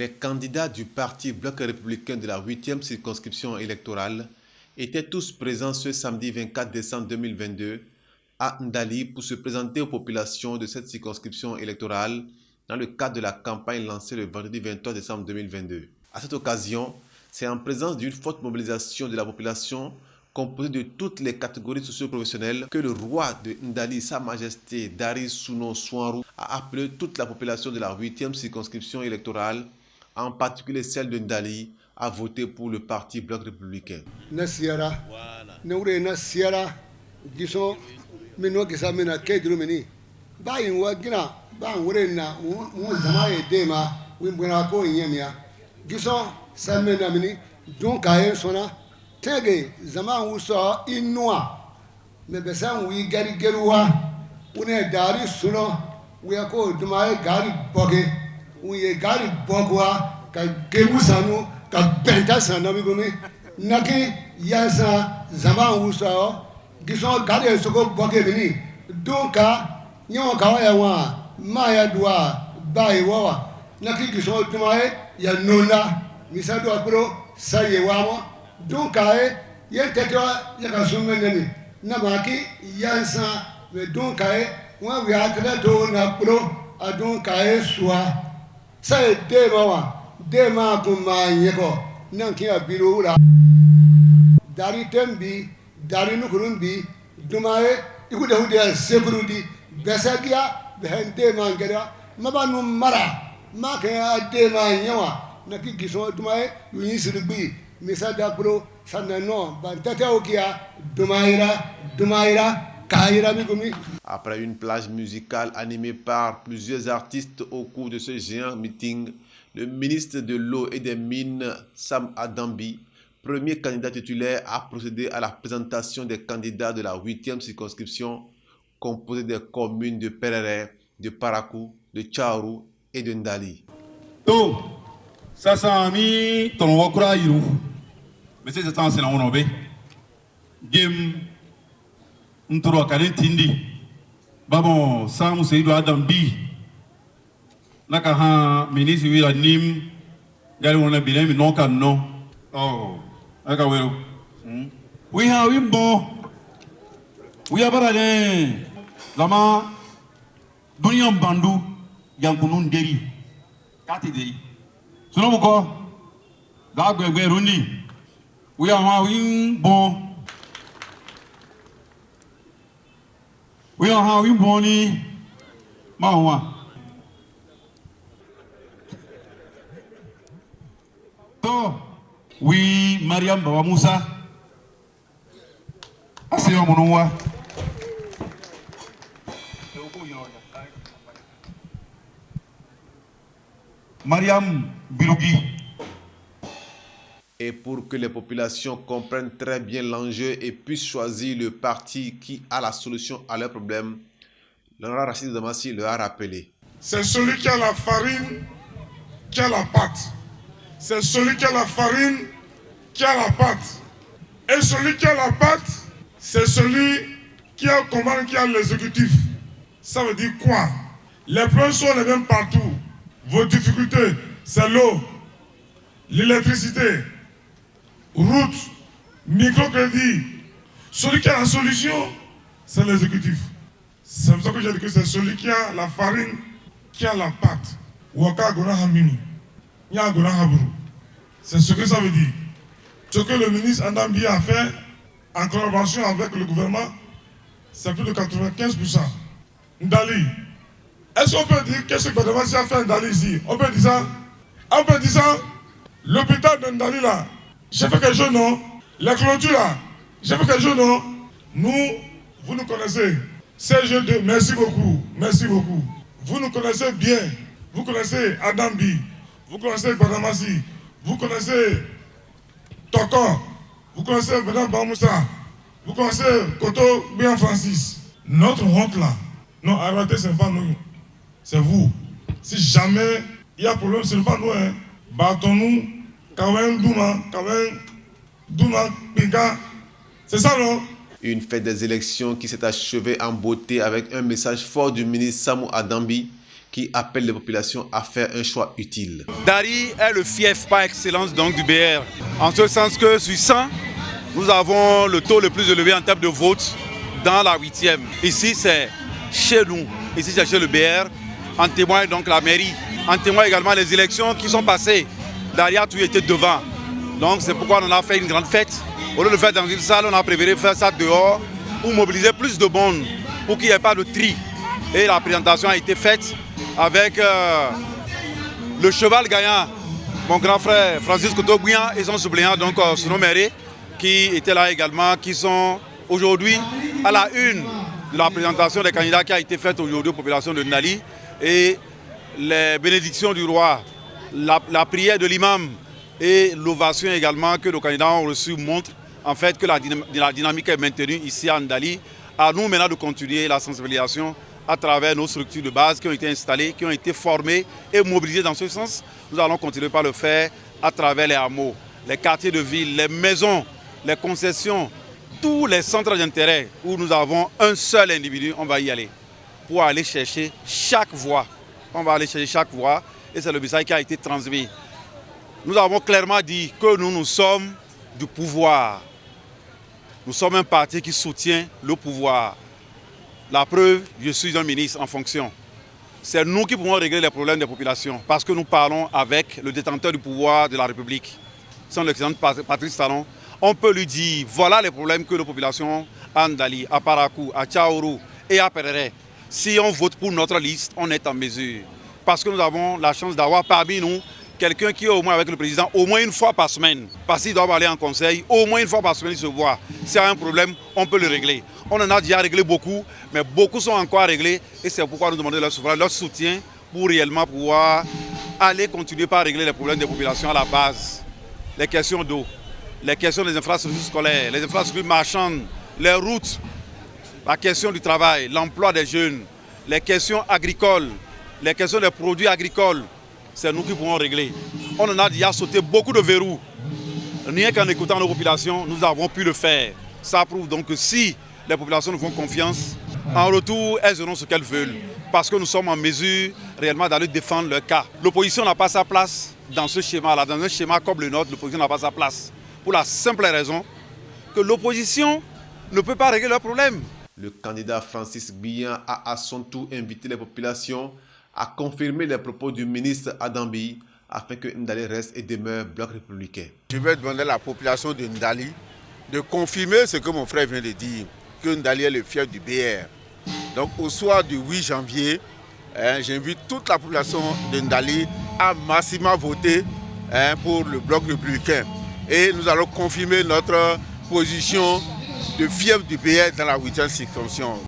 Les candidats du Parti Bloc républicain de la 8e circonscription électorale étaient tous présents ce samedi 24 décembre 2022 à Ndali pour se présenter aux populations de cette circonscription électorale dans le cadre de la campagne lancée le vendredi 23 décembre 2022. À cette occasion, c'est en présence d'une forte mobilisation de la population composée de toutes les catégories socio-professionnelles que le roi de Ndali, Sa Majesté Dari Souno Souarou, a appelé toute la population de la 8e circonscription électorale, en particulier celle de Ndali, à voter pour le Parti Bloc républicain. Tege zaman wuso inua me besan wi gari geruwa une dari suno wi ko dumaye gari boge wi gari bogwa ka geru sanu ka benta sanu mi gumi naki yasa zaman wuso gison gari soko boge bini donka nyon ka ya wa ma ya dua bai wa naki gison dumaye ya nona misado apro saye wa donc il y a peut-être il y a quelque chose na baki yansa mais donc on va atteindre to na pro a donc soit ça est dema kuma yeko nan ki abiro la dari tembi dari nukurumbi dumaye ikude hude sekurudi besagia behende mangera mabanu mara maka dema yawa na ki giso dumaye yuni sirbi. Après une plage musicale animée par plusieurs artistes au cours de ce géant meeting, le ministre de l'Eau et des Mines, Sam Adambi, premier candidat titulaire, a procédé à la présentation des candidats de la 8e circonscription composée des communes de Perere, de Parakou, de Tchaourou et de Ndali. Sasa mi ton wakura yiru mais c'est ça c'est la onobe game ntoro kalen tindi babo Sam Seydou Adam bi naka ha ministre wi nim gali wona bi mi non kan non oh aka wero we ha wi bo we abara le lama dunya bandu yankunun deri kati deri sono ko ga gbegbe runi we are win bon we are win boni ma wa to we Mariam Baba Musa asiyo munwa Mariam Birougui. Et pour que les populations comprennent très bien l'enjeu et puissent choisir le parti qui a la solution à leurs problèmes, l'honorable Rachid Damassi le a rappelé. C'est celui qui a la farine, qui a la pâte. C'est celui qui a la farine, qui a la pâte. Et celui qui a la pâte, c'est celui qui a le commande, qui a l'exécutif. Ça veut dire quoi? Les problèmes sont les mêmes partout. Vos difficultés, c'est l'eau, l'électricité, route, microcrédit. Celui qui a la solution, c'est l'exécutif. C'est pour ça que j'ai dit que c'est celui qui a la farine, qui a la pâte. C'est ce que ça veut dire. Ce que le ministre Andambi a fait en collaboration avec le gouvernement, c'est plus de 95%. Ndali. Est-ce qu'on peut dire qu'est-ce que Badamasi a fait Ndali ici? On peut dire ça? On peut dire ça? L'hôpital de Ndali là, j'ai fait quelque chose, non? La clôture là, j'ai fait quelque chose, non? Nous, vous nous connaissez. CG2, merci beaucoup. Merci beaucoup. Vous nous connaissez bien. Vous connaissez Adambi. Vous connaissez Badamasi. Vous connaissez Toko. Vous connaissez Madame Bamoussa. Vous connaissez Koto Bien Francis. Notre honte là, non, arrêtez, ce n'est pas nous. C'est vous. Si jamais il y a problème, ce n'est pas nous. Hein. Battons-nous. C'est ça, non? Une fête des élections qui s'est achevée en beauté avec un message fort du ministre Samou Adambi qui appelle les populations à faire un choix utile. Ndali est le fief par excellence donc du BR, en ce sens que sur 100, nous avons le taux le plus élevé en termes de vote dans la 8e. Ici c'est chez nous, ici c'est chez le BR, en témoigne donc la mairie, en témoigne également les élections qui sont passées. Ndali a toujours été devant, donc c'est pourquoi on a fait une grande fête. Au lieu de le faire dans une salle, on a préféré faire ça dehors pour mobiliser plus de monde, pour qu'il n'y ait pas de tri. Et la présentation a été faite avec le cheval gagnant, mon grand frère Francis Koto-Bouyan et son suppléant, donc Souno Méré, qui étaient là également, qui sont aujourd'hui à la une de la présentation des candidats qui a été faite aujourd'hui aux populations de Ndali. Et les bénédictions du roi, la prière de l'imam et l'ovation également que nos candidats ont reçu montrent en fait que la dynamique est maintenue ici à Ndali. À nous maintenant de continuer la sensibilisation à travers nos structures de base qui ont été installées, qui ont été formées et mobilisées dans ce sens. Nous allons continuer par le faire à travers les hameaux, les quartiers de ville, les maisons, les concessions, tous les centres d'intérêt où nous avons un seul individu, on va y aller pour aller chercher chaque voix. On va aller chercher chaque voix et c'est le message qui a été transmis. Nous avons clairement dit que nous sommes du pouvoir. Nous sommes un parti qui soutient le pouvoir. La preuve, je suis un ministre en fonction. C'est nous qui pouvons régler les problèmes des populations parce que nous parlons avec le détenteur du pouvoir de la République. Son excellence Patrice Talon. On peut lui dire, voilà les problèmes que nos populations ont à Ndali, à Parakou, à Tchaourou et à Perere. Si on vote pour notre liste, on est en mesure. Parce que nous avons la chance d'avoir parmi nous quelqu'un qui est au moins avec le président au moins une fois par semaine. Parce qu'il doit aller en conseil, au moins une fois par semaine il se voit. S'il y a un problème, on peut le régler. On en a déjà réglé beaucoup, mais beaucoup sont encore à régler. Et c'est pourquoi nous demandons leur soutien pour réellement pouvoir aller continuer par régler les problèmes des populations à la base. Les questions d'eau, les questions des infrastructures scolaires, les infrastructures marchandes, les routes, la question du travail, l'emploi des jeunes, les questions agricoles, les questions des produits agricoles. C'est nous qui pouvons régler. On en a déjà sauté beaucoup de verrous. Rien qu'en écoutant nos populations, nous avons pu le faire. Ça prouve donc que si les populations nous font confiance, en retour, elles auront ce qu'elles veulent. Parce que nous sommes en mesure réellement d'aller défendre leur cas. L'opposition n'a pas sa place dans ce schéma-là. Dans un schéma comme le nôtre, l'opposition n'a pas sa place. Pour la simple raison que l'opposition ne peut pas régler leurs problèmes. Le candidat Francis Biyan a à son tour invité les populations à confirmer les propos du ministre Adam Bi afin que Ndali reste et demeure bloc républicain. Je vais demander à la population de Ndali de confirmer ce que mon frère vient de dire, que Ndali est le fief du BR. Donc au soir du 8 janvier, j'invite toute la population de Ndali à massivement voter pour le bloc républicain. Et nous allons confirmer notre position de fief du BR dans la 8e circonscription.